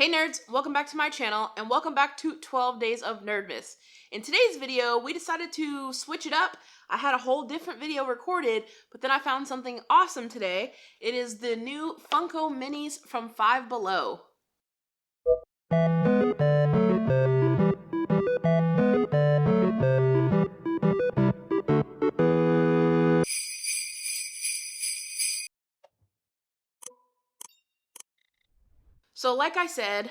Hey nerds, welcome back to my channel and welcome back to 12 Days of Nerdmas. In today's video, we decided to switch it up. I had a whole different video recorded, but then I found something awesome today. It is the new Funko Minis from Five Below. So like I said,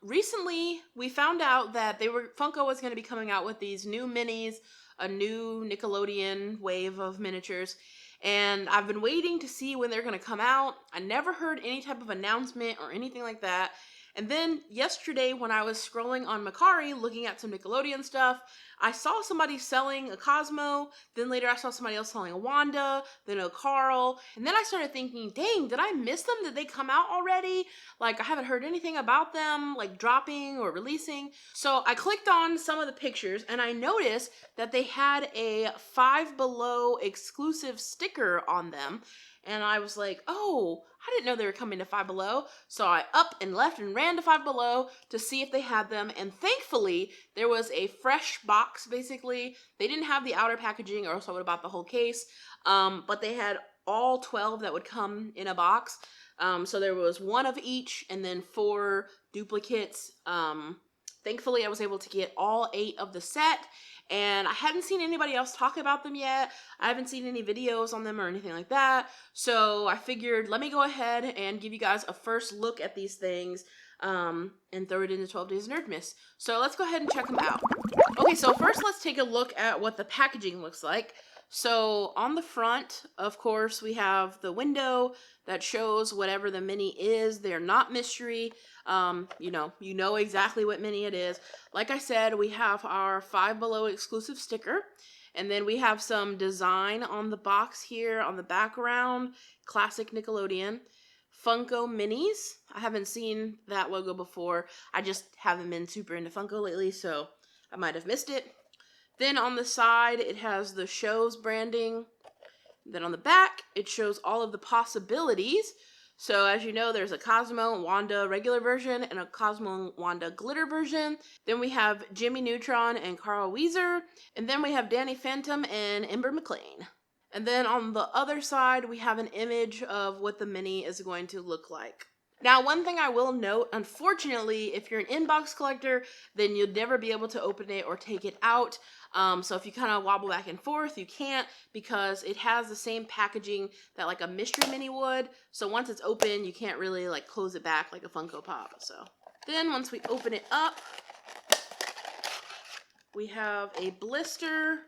recently we found out that Funko was going to be coming out with these new minis, a new Nickelodeon wave of miniatures, and I've been waiting to see when they're going to come out. I never heard any type of announcement or anything like that. And then yesterday when I was scrolling on Mercari looking at some Nickelodeon stuff, I saw somebody selling a Cosmo, then later I saw somebody else selling a Wanda, then a Carl, and then I started thinking, dang, did I miss them? Did they come out already? Like, I haven't heard anything about them, like, dropping or releasing. So I clicked on some of the pictures, and I noticed that they had a Five Below exclusive sticker on them. And I was like, oh, I didn't know they were coming to Five Below. So I up and left and ran to Five Below to see if they had them. And thankfully, there was a fresh box, basically. They didn't have the outer packaging, or else I would have bought the whole case. But they had all 12 that would come in a box. So there was one of each and then 4 duplicates. Thankfully, I was able to get all 8 of the set, and I hadn't seen anybody else talk about them yet. I haven't seen any videos on them or anything like that. So I figured, let me go ahead and give you guys a first look at these things and throw it into 12 Days of Nerdmas. So let's go ahead and check them out. Okay, so first let's take a look at what the packaging looks like. So on the front, of course, we have the window that shows whatever the mini is. They're not mystery. You know exactly what mini it is. Like I said, we have our Five Below exclusive sticker. And then we have some design on the box here on the background. Classic Nickelodeon. Funko Minis. I haven't seen that logo before. I just haven't been super into Funko lately, so I might have missed it. Then on the side, it has the show's branding. Then on the back, it shows all of the possibilities. So as you know, there's a Cosmo and Wanda regular version and a Cosmo and Wanda glitter version. Then we have Jimmy Neutron and Carl Weezer. And then we have Danny Phantom and Ember Malone. And then on the other side, we have an image of what the mini is going to look like. Now, one thing I will note, unfortunately, if you're an inbox collector, then you'll never be able to open it or take it out. So if you kind of wobble back and forth, you can't, because it has the same packaging that like a mystery mini would. So once it's open, you can't really like close it back like a Funko Pop. So then once we open it up, we have a blister.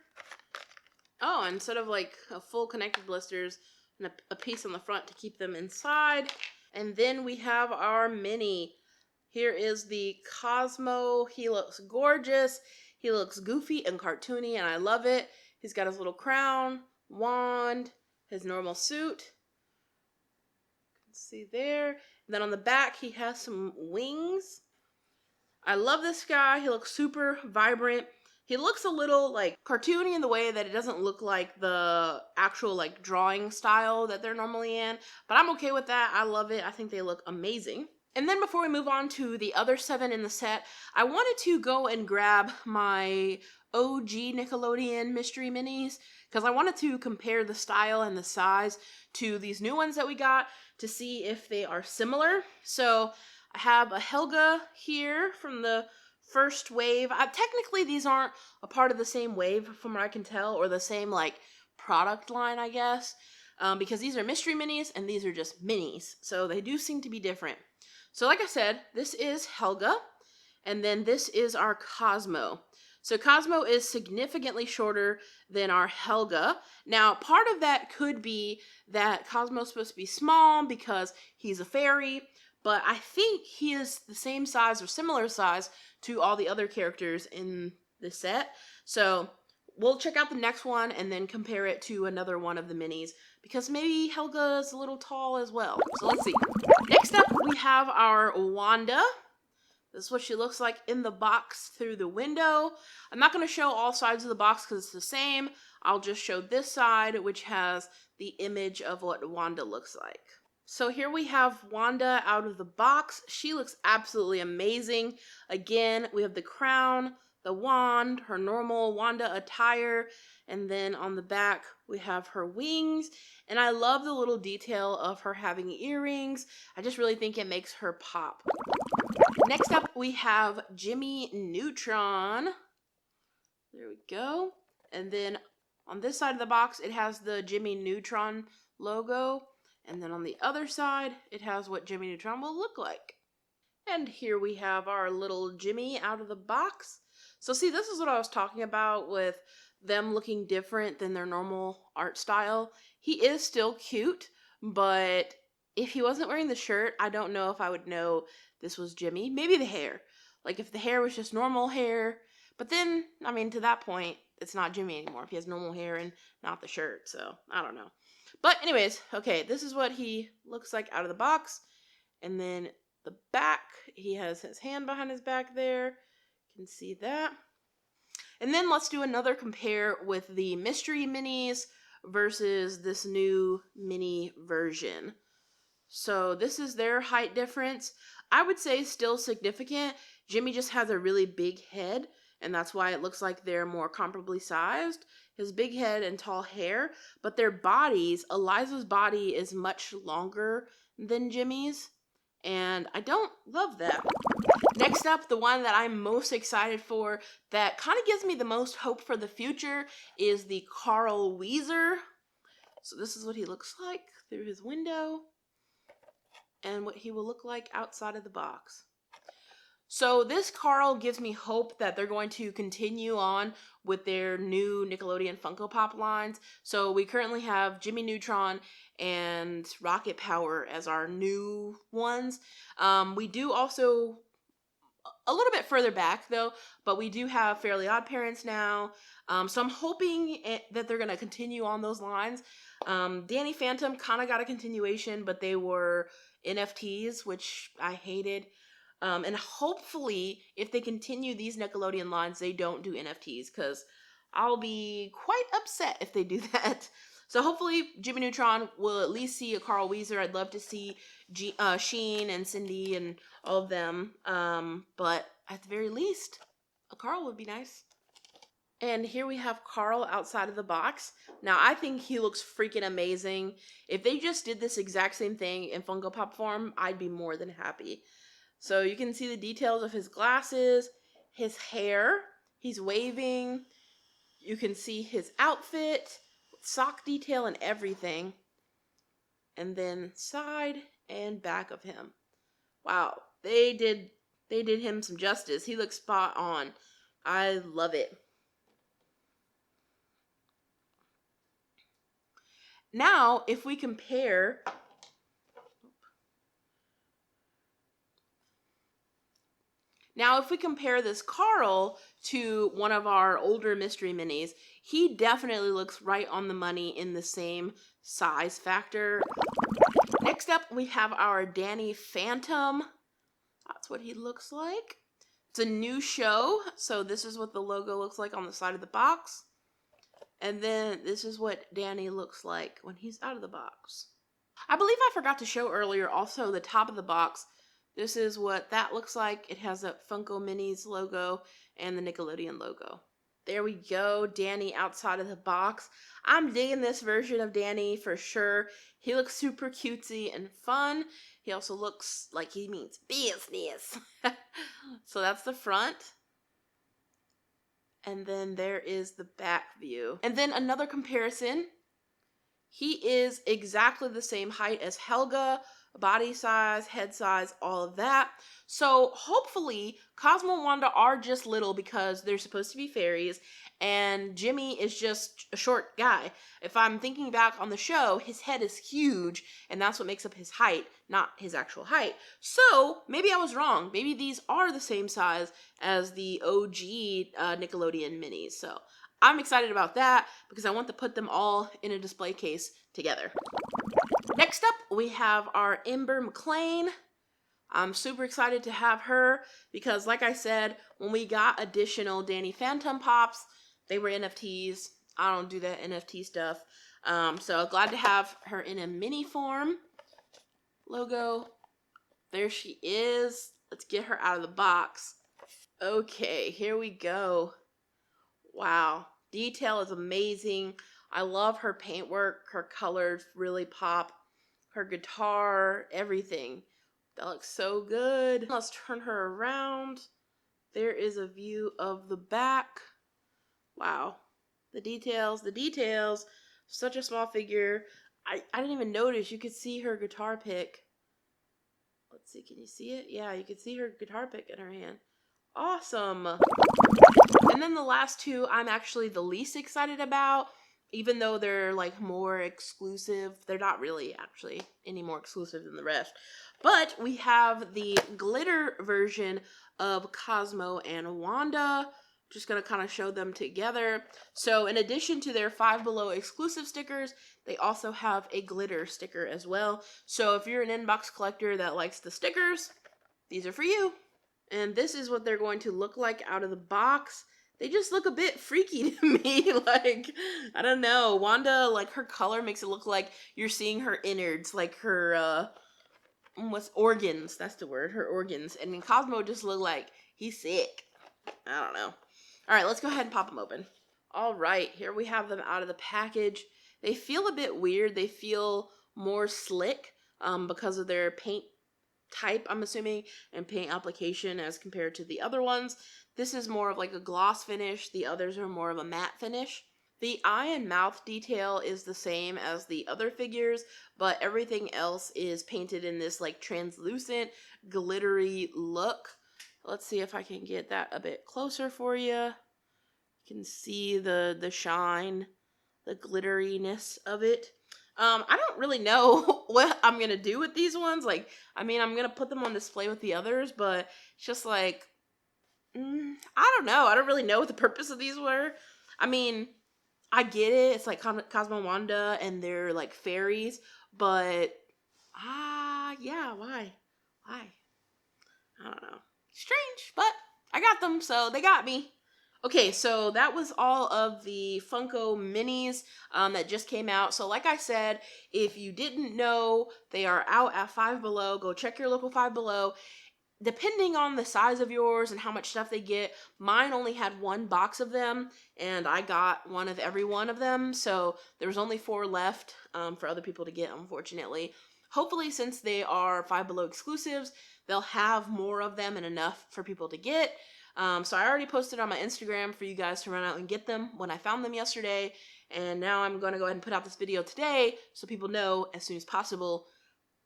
Oh, instead of like a full connected blisters, and a piece on the front to keep them inside. And then we have our mini. Here is the Cosmo. He looks gorgeous. He looks goofy and cartoony, and I love it. He's got his little crown, wand, his normal suit. You can see there. And then on the back, he has some wings. I love this guy. He looks super vibrant. He looks a little like cartoony in the way that it doesn't look like the actual like drawing style that they're normally in, but I'm okay with that. I love it. I think they look amazing. And then before we move on to the other 7 in the set, I wanted to go and grab my OG Nickelodeon Mystery Minis because I wanted to compare the style and the size to these new ones that we got to see if they are similar. So I have a Helga here from the first wave. Technically, these aren't a part of the same wave from what I can tell, or the same like product line, I guess, because these are mystery minis and these are just minis. So they do seem to be different. So like I said, this is Helga, and then this is our Cosmo. So Cosmo is significantly shorter than our Helga. Now, part of that could be that Cosmo's supposed to be small because he's a fairy, but I think he is the same size or similar size to all the other characters in the set. So we'll check out the next one and then compare it to another one of the minis, because maybe Helga is a little tall as well. So let's see. Next up, we have our Wanda. This is what she looks like in the box through the window. I'm not going to show all sides of the box because it's the same. I'll just show this side, which has the image of what Wanda looks like. So here we have Wanda out of the box. She looks absolutely amazing. Again, we have the crown, the wand, her normal Wanda attire, and then on the back we have her wings. And I love the little detail of her having earrings. I just really think it makes her pop. Next up we have Jimmy Neutron. There we go. And then on this side of the box it has the Jimmy Neutron logo. And then on the other side, it has what Jimmy Neutron will look like. And here we have our little Jimmy out of the box. So see, this is what I was talking about with them looking different than their normal art style. He is still cute, but if he wasn't wearing the shirt, I don't know if I would know this was Jimmy. Maybe the hair. Like if the hair was just normal hair. But then, I mean, to that point, it's not Jimmy anymore if he has normal hair and not the shirt. So, I don't know. But anyways, okay, this is what he looks like out of the box. And then the back, he has his hand behind his back there. You can see that. And then let's do another compare with the Mystery Minis versus this new mini version. So this is their height difference. I would say still significant. Jimmy just has a really big head, and that's why it looks like they're more comparably sized. His big head and tall hair, but their bodies, Eliza's body is much longer than Jimmy's, and I don't love that. Next up, the one that I'm most excited for, that kind of gives me the most hope for the future, is the Carl Weezer. So this is what he looks like through his window, and what he will look like outside of the box. So this Carl gives me hope that they're going to continue on with their new Nickelodeon Funko Pop lines. So we currently have Jimmy Neutron and Rocket Power as our new ones. We do also, a little bit further back though, but we do have Fairly Odd Parents now. So I'm hoping that they're going to continue on those lines. Danny Phantom kind of got a continuation, but they were NFTs, which I hated. And hopefully, if they continue these Nickelodeon lines, they don't do NFTs, because I'll be quite upset if they do that. So hopefully, Jimmy Neutron will at least see a Carl Weezer. I'd love to see Sheen and Cindy and all of them. But at the very least, a Carl would be nice. And here we have Carl outside of the box. Now, I think he looks freaking amazing. If they just did this exact same thing in Funko Pop form, I'd be more than happy. So you can see the details of his glasses, his hair, he's waving. You can see his outfit, sock detail and everything. And then side and back of him. Wow, they did him some justice. He looks spot on. I love it. Now, if we compare this Carl to one of our older Mystery Minis, he definitely looks right on the money in the same size factor. Next up, we have our Danny Phantom. That's what he looks like. It's a new show, so this is what the logo looks like on the side of the box. And then this is what Danny looks like when he's out of the box. I believe I forgot to show earlier also the top of the box. This is what that looks like. It has a Funko Minis logo and the Nickelodeon logo. There we go, Danny outside of the box. I'm digging this version of Danny for sure. He looks super cutesy and fun. He also looks like he means business. So that's the front. And then there is the back view. And then another comparison. He is exactly the same height as Helga, body size, head size, all of that. So hopefully Cosmo and Wanda are just little because they're supposed to be fairies, and Jimmy is just a short guy. If I'm thinking back on the show, his head is huge, and that's what makes up his height, not his actual height. So maybe I was wrong. Maybe these are the same size as the OG Nickelodeon minis. So I'm excited about that because I want to put them all in a display case together. Next up, we have our Ember Malone. I'm super excited to have her because, like I said, when we got additional Danny Phantom Pops, they were NFTs. I don't do that NFT stuff. So glad to have her in a mini form. logo. There she is. Let's get her out of the box. Okay, here we go. Wow, detail is amazing. I love her paintwork. Her colors really pop. Her guitar, everything. That looks so good. Let's turn her around. There is a view of the back. Wow, the details. Such a small figure. I didn't even notice. You could see her guitar pick. Let's see, can you see it? Yeah, you can see her guitar pick in her hand. Awesome. And then the last two I'm actually the least excited about, even though they're like more exclusive. They're not really actually any more exclusive than the rest. But we have the glitter version of Cosmo and Wanda. Just going to kind of show them together. So in addition to their Five Below exclusive stickers, they also have a glitter sticker as well. So if you're an inbox collector that likes the stickers, these are for you. And this is what they're going to look like out of the box. They just look a bit freaky to me. Like, I don't know. Wanda, like, her color makes it look like you're seeing her innards, like her, what's organs? That's the word, her organs. And then Cosmo just look like he's sick. I don't know. All right, let's go ahead and pop them open. All right, here we have them out of the package. They feel a bit weird. They feel more slick because of their paint type, I'm assuming, and paint application as compared to the other ones. This is more of like a gloss finish. The others are more of a matte finish. The eye and mouth detail is the same as the other figures, but everything else is painted in this like translucent, glittery look. Let's see if I can get that a bit closer for you. You can see the shine, the glitteriness of it. I don't really know what I'm going to do with these ones. Like, I mean, I'm going to put them on display with the others, but it's just like, I don't know. I don't really know what the purpose of these were. I mean, I get it. It's like Cosmo and Wanda and they're like fairies, but, yeah, why? Why? I don't know. Strange, but I got them, so they got me. Okay, so that was all of the Funko minis that just came out. So like I said, if you didn't know, they are out at Five Below. Go check your local Five Below. Depending on the size of yours and how much stuff they get, mine only had one box of them, and I got one of every one of them. So there was only 4 left for other people to get, unfortunately. Hopefully, since they are Five Below exclusives, they'll have more of them and enough for people to get. So I already posted on my Instagram for you guys to run out and get them when I found them yesterday. And now I'm going to go ahead and put out this video today so people know as soon as possible.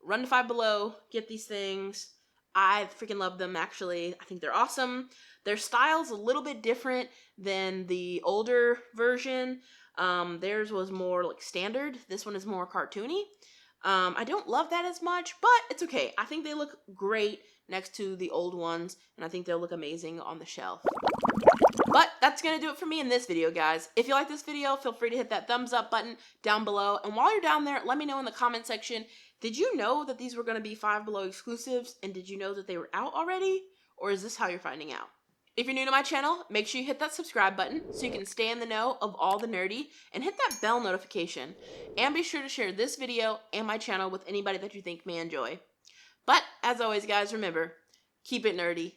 Run to Five Below, get these things. I freaking love them, actually. I think they're awesome. Their style's a little bit different than the older version. Theirs was more like standard. This one is more cartoony. I don't love that as much, but it's okay. I think they look great next to the old ones, and I think they'll look amazing on the shelf. But that's going to do it for me in this video, guys. If you like this video, feel free to hit that thumbs up button down below. And while you're down there, let me know in the comment section, did you know that these were going to be Five Below exclusives? And did you know that they were out already? Or is this how you're finding out? If you're new to my channel, make sure you hit that subscribe button so you can stay in the know of all the nerdy, and hit that bell notification. And be sure to share this video and my channel with anybody that you think may enjoy. But, as always, guys, remember, keep it nerdy.